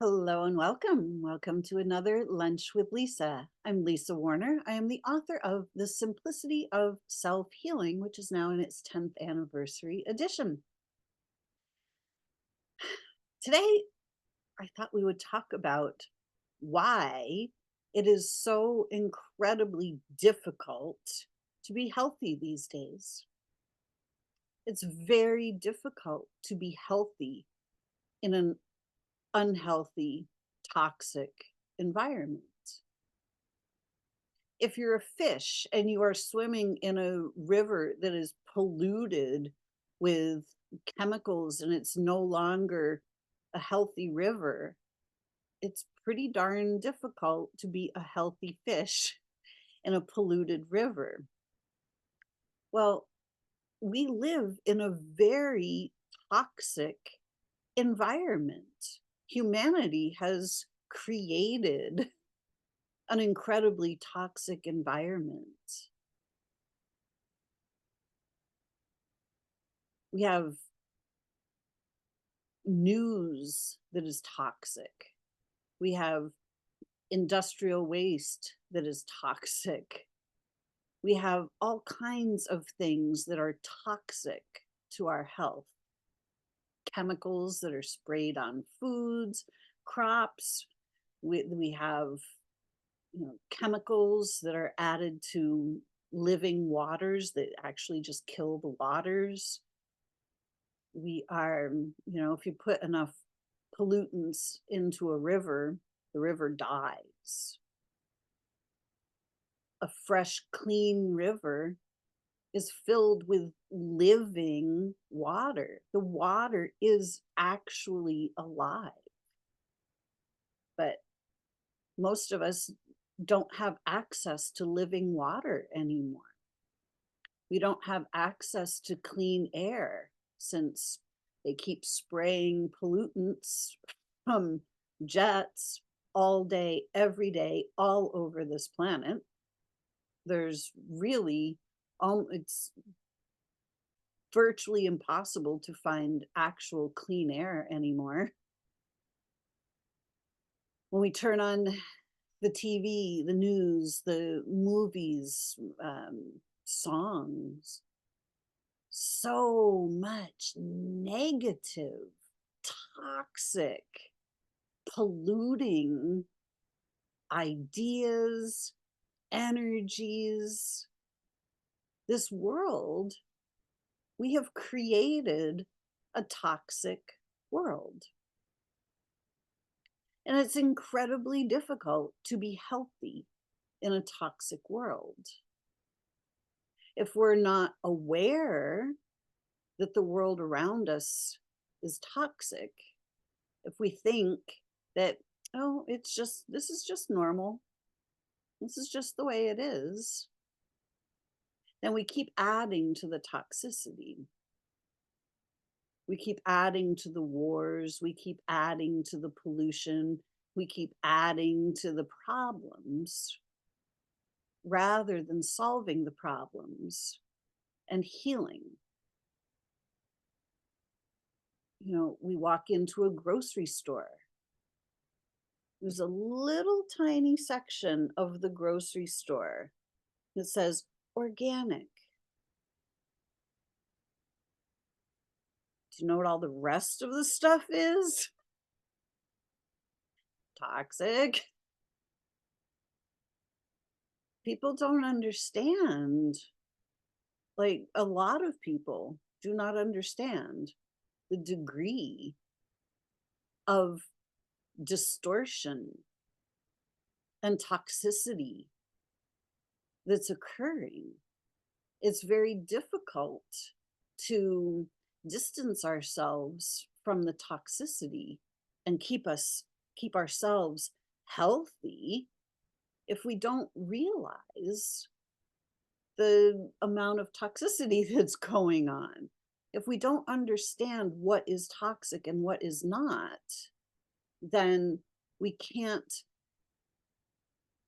Hello and welcome. Welcome to another Lunch with Lisa. I'm Lisa Warner. I am the author of The Simplicity of Self Healing, which is now in its 10th anniversary edition. Today, I thought we would talk about why it is so incredibly difficult to be healthy these days. It's very difficult to be healthy in an unhealthy, toxic environment. If you're a fish and you are swimming in a river that is polluted with chemicals and it's no longer a healthy river, it's pretty darn difficult to be a healthy fish in a polluted river. Well, we live in a very toxic environment. Humanity has created an incredibly toxic environment. We have news that is toxic. We have industrial waste that is toxic. We have all kinds of things that are toxic to our health. Chemicals that are sprayed on foods, crops. We have chemicals that are added to living waters that actually just kill the waters. We are, if you put enough pollutants into a river, the river dies. A fresh, clean river is filled with living water. The water is actually alive. But most of us don't have access to living water anymore. We don't have access to clean air since they keep spraying pollutants from jets all day, every day, all over this planet. There's really, it's virtually impossible to find actual clean air anymore. When we turn on the TV, the news, the movies, songs, so much negative, toxic, polluting ideas, energies. This world, we have created a toxic world. And it's incredibly difficult to be healthy in a toxic world. If we're not aware that the world around us is toxic, if we think that, oh, this is just normal, this is just the way it is, then we keep adding to the toxicity. We keep adding to the wars, we keep adding to the pollution, we keep adding to the problems rather than solving the problems and healing. We walk into a grocery store. There's a little tiny section of the grocery store that says organic. Do you know what all the rest of the stuff is? Toxic. People don't understand. Like, a lot of people do not understand the degree of distortion and toxicity that's occurring. It's very difficult to distance ourselves from the toxicity and keep ourselves healthy if we don't realize the amount of toxicity that's going on. If we don't understand what is toxic and what is not, then we can't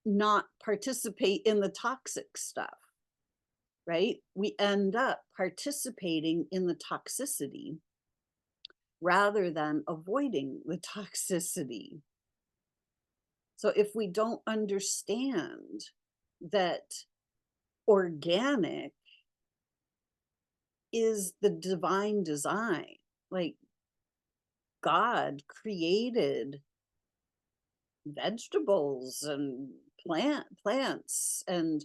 not participate in the toxic stuff, right? We end up participating in the toxicity rather than avoiding the toxicity. So if we don't understand that organic is the divine design, like God created vegetables and plants and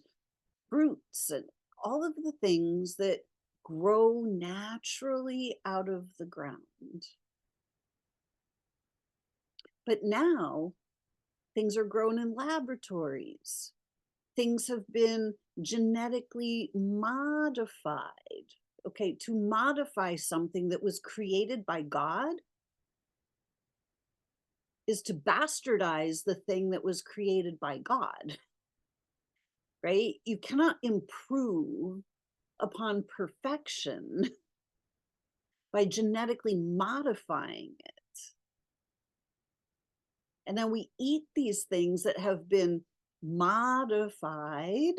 fruits and all of the things that grow naturally out of the ground. But now things are grown in laboratories. Things have been genetically modified. Okay, to modify something that was created by God is to bastardize the thing that was created by God, right? You cannot improve upon perfection by genetically modifying it. And then we eat these things that have been modified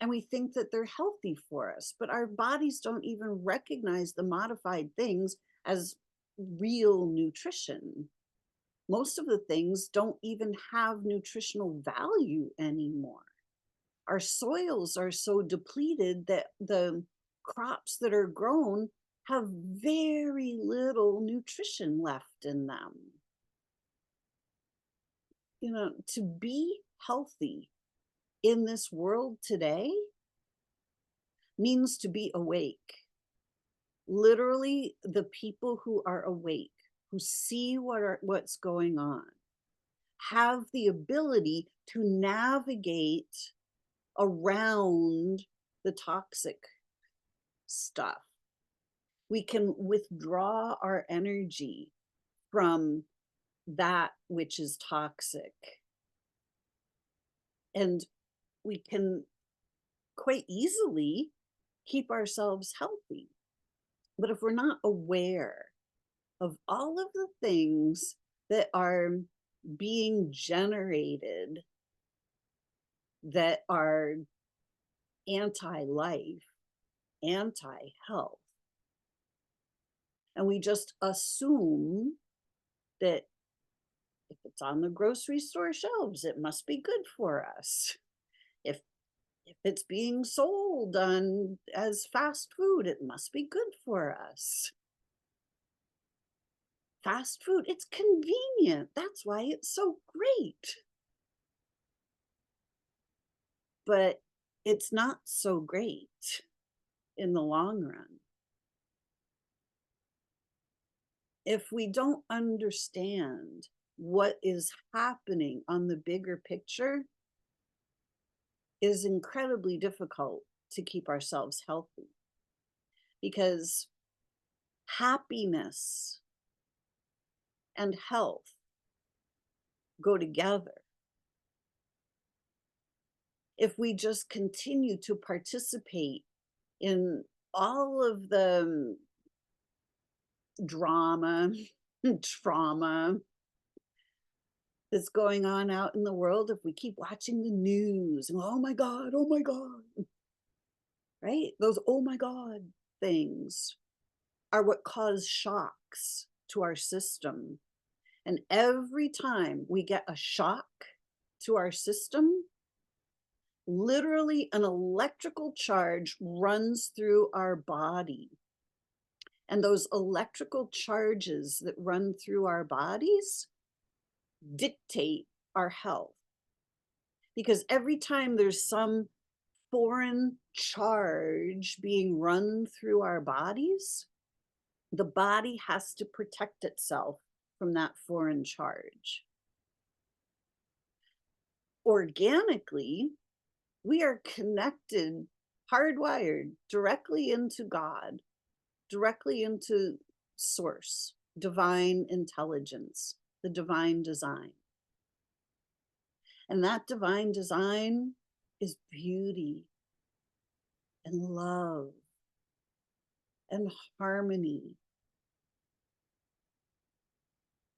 and we think that they're healthy for us, but our bodies don't even recognize the modified things as real nutrition. Most of the things don't even have nutritional value anymore. Our soils are so depleted that the crops that are grown have very little nutrition left in them. You know, to be healthy in this world today means to be awake. Literally, the people who are awake, who see what's going on, have the ability to navigate around the toxic stuff. We can withdraw our energy from that which is toxic. And we can quite easily keep ourselves healthy. But if we're not aware of all of the things that are being generated that are anti-life, anti-health, and we just assume that if it's on the grocery store shelves, it must be good for us. If it's being sold on as fast food, it must be good for us. Fast food, it's convenient. That's why it's so great. But it's not so great in the long run. If we don't understand what is happening on the bigger picture, it is incredibly difficult to keep ourselves healthy, because happiness and health go together. If we just continue to participate in all of the drama, trauma that's going on out in the world, if we keep watching the news and oh my God, right? Those oh my God things are what cause shocks to our system. And every time we get a shock to our system, literally an electrical charge runs through our body. And those electrical charges that run through our bodies dictate our health. Because every time there's some foreign charge being run through our bodies, the body has to protect itself from that foreign charge. Organically, we are connected, hardwired directly into God, directly into source, divine intelligence, the divine design. And that divine design is beauty and love and harmony.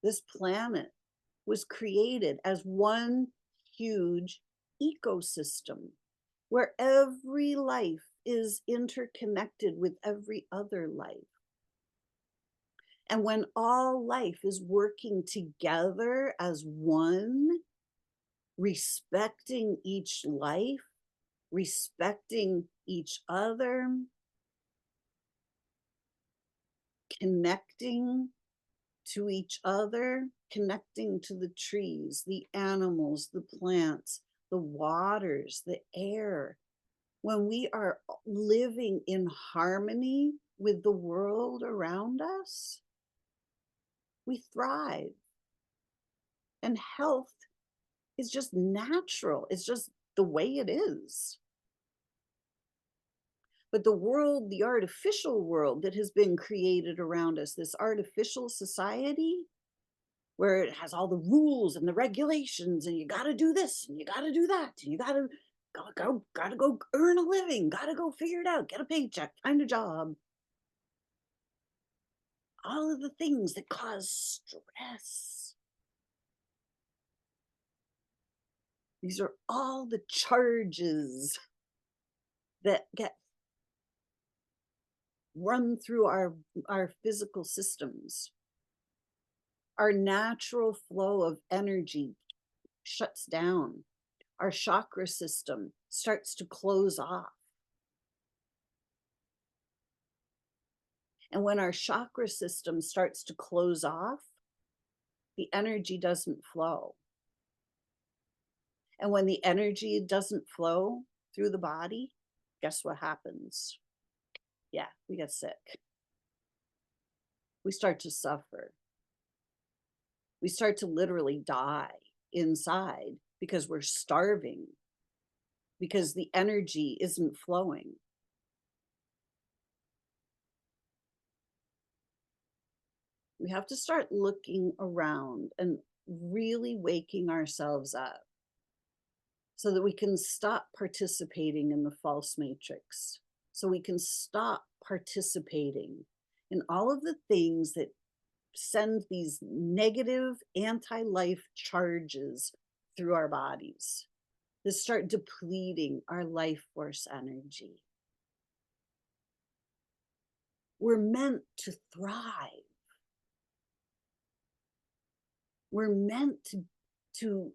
This planet was created as one huge ecosystem where every life is interconnected with every other life. And when all life is working together as one, respecting each life, respecting each other, connecting to each other, connecting to the trees, the animals, the plants, the waters, the air. When we are living in harmony with the world around us, we thrive. And health is just natural. It's just the way it is. But the world, the artificial world that has been created around us, this artificial society, where it has all the rules and the regulations, and you got to do this and you got to do that, and you gotta go earn a living, gotta go figure it out, get a paycheck, find a job. All of the things that cause stress. These are all the charges that get run through our physical systems. Our natural flow of energy shuts down. Our chakra system starts to close off. And when our chakra system starts to close off, the energy doesn't flow. And when the energy doesn't flow through the body, guess what happens? Yeah, we get sick. We start to suffer. We start to literally die inside because we're starving, because the energy isn't flowing. We have to start looking around and really waking ourselves up so that we can stop participating in the false matrix, so we can stop participating in all of the things that send these negative anti-life charges through our bodies that start depleting our life force energy. We're meant to thrive. We're meant to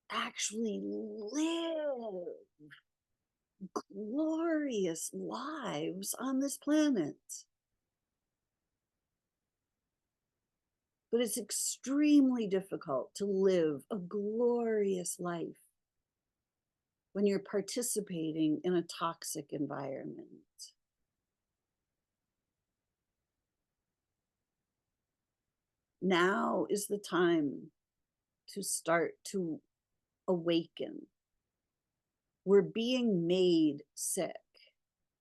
actually live glorious lives on this planet. But it's extremely difficult to live a glorious life when you're participating in a toxic environment. Now is the time to start to awaken. We're being made sick.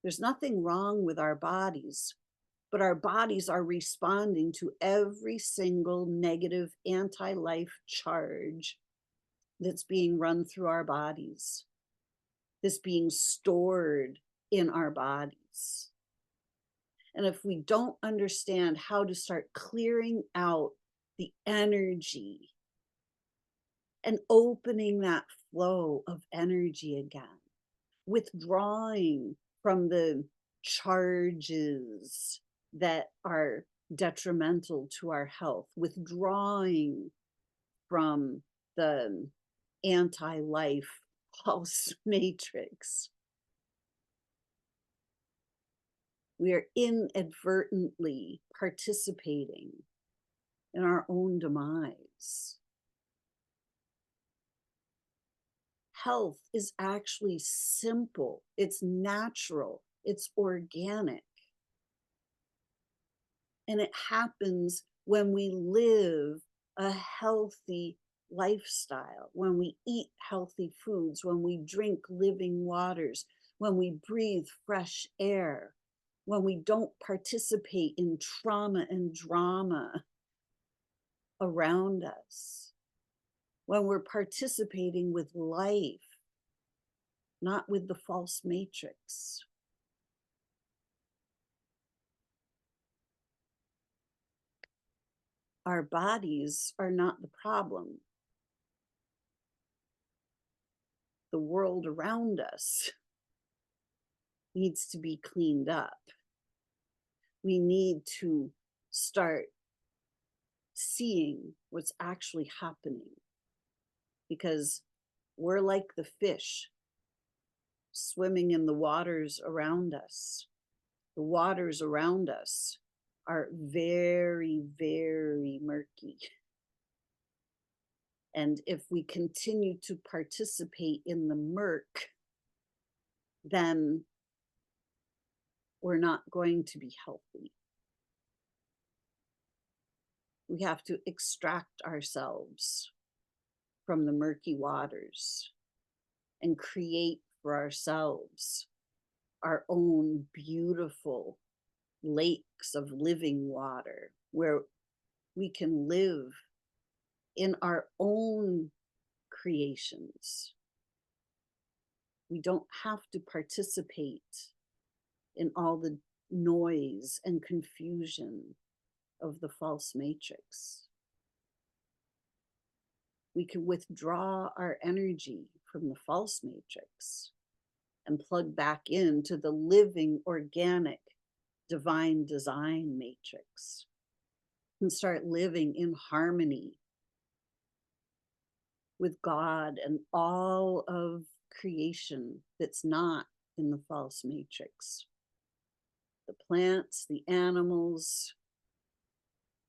There's nothing wrong with our bodies, but our bodies are responding to every single negative anti-life charge that's being run through our bodies, that's being stored in our bodies. And if we don't understand how to start clearing out the energy and opening that flow of energy again, withdrawing from the charges that are detrimental to our health, withdrawing from the anti-life false matrix, we are inadvertently participating in our own demise. Health is actually simple, it's natural, it's organic. And it happens when we live a healthy lifestyle, when we eat healthy foods, when we drink living waters, when we breathe fresh air, when we don't participate in trauma and drama around us, when we're participating with life, not with the false matrix. Our bodies are not the problem. The world around us needs to be cleaned up. We need to start seeing what's actually happening, because we're like the fish swimming in the waters around us. The waters around us are very, very murky. And if we continue to participate in the murk, then we're not going to be healthy. We have to extract ourselves from the murky waters and create for ourselves our own beautiful lakes of living water where we can live in our own creations. We don't have to participate in all the noise and confusion of the false matrix. We can withdraw our energy from the false matrix and plug back into the living, organic, divine design matrix and start living in harmony with God and all of creation that's not in the false matrix. The plants, the animals,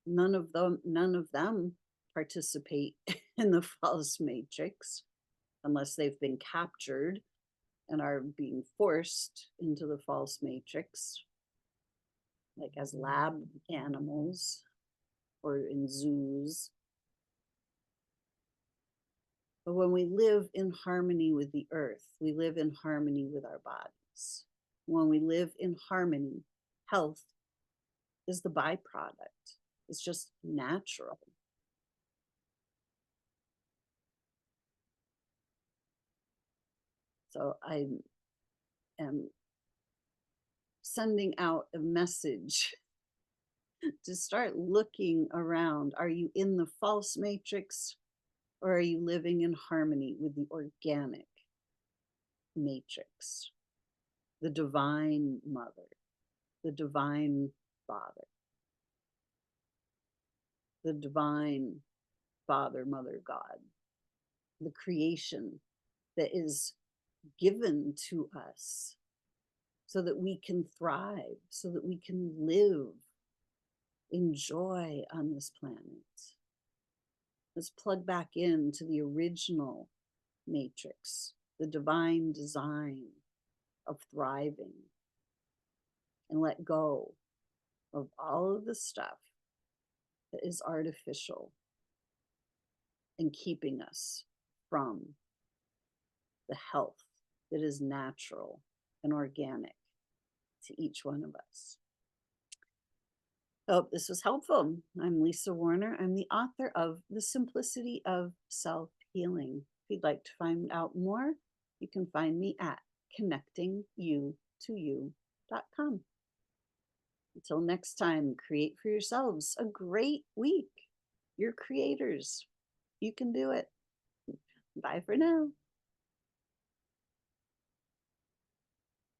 none of them participate in the false matrix unless they've been captured and are being forced into the false matrix, like as lab animals or in zoos. But when we live in harmony with the earth, we live in harmony with our bodies. When we live in harmony, health is the byproduct. It's just natural. So I am sending out a message to start looking around. Are you in the false matrix, or are you living in harmony with the organic matrix, the divine mother, the divine father, the divine father, mother, God, the creation that is given to us so that we can thrive, so that we can live in joy on this planet. Let's plug back into the original matrix, the divine design of thriving, and let go of all of the stuff that is artificial and keeping us from the health that is natural and organic to each one of us. I hope this was helpful. I'm Lisa Warner. I'm the author of The Simplicity of Self-Healing. If you'd like to find out more, you can find me at connectingyoutoyou.com. Until next time, create for yourselves a great week. You're creators. You can do it. Bye for now.